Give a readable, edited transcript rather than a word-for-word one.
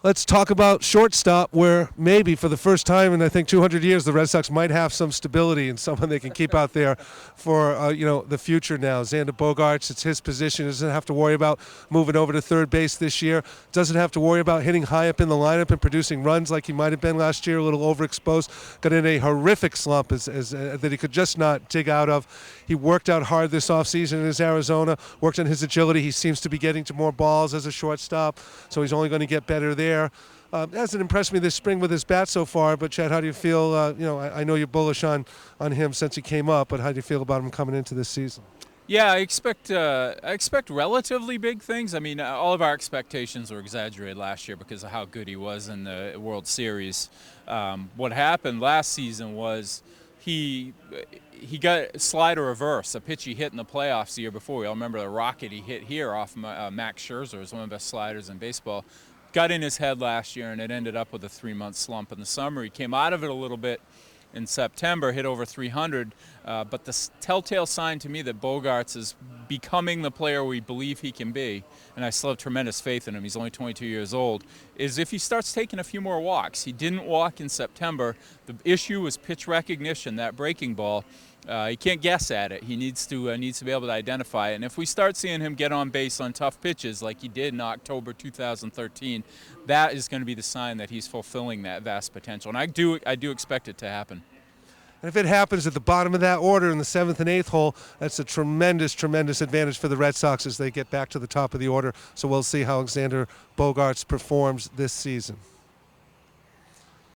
Let's talk about shortstop, where maybe for the first time in I think 200 years, the Red Sox might have some stability and someone they can keep out there for the future now. Xander Bogaerts, it's his position. Doesn't have to worry about moving over to third base this year. Doesn't have to worry about hitting high up in the lineup and producing runs like he might have been last year. A little overexposed. Got in a horrific slump that he could just not dig out of. He worked out hard this offseason in his Arizona. Worked on his agility. He seems to be getting to more balls as a shortstop, so he's only going to get better there. Hasn't impressed me this spring with his bat so far, but Chad, how do you feel? I know you're bullish on him since he came up, but how do you feel about him coming into this season? Yeah, I expect relatively big things. I mean, all of our expectations were exaggerated last year because of how good he was in the World Series. What happened last season was he got slider reverse, a pitch he hit in the playoffs the year before. We all remember the rocket he hit here off Max Scherzer. It was one of the best sliders in baseball. Got in his head last year, and it ended up with a 3-month slump in the summer. He came out of it a little bit in September, hit over 300, but the telltale sign to me that Bogaerts is becoming the player we believe he can be, and I still have tremendous faith in him, he's only 22 years old, is if he starts taking a few more walks. He didn't walk in September. The issue was pitch recognition, that breaking ball. He can't guess at it. He needs to be able to identify it. And if we start seeing him get on base on tough pitches like he did in October 2013, that is going to be the sign that he's fulfilling that vast potential. And I do expect it to happen. And if it happens at the bottom of that order in the 7th and 8th hole, that's a tremendous, tremendous advantage for the Red Sox as they get back to the top of the order. So we'll see how Xander Bogaerts performs this season.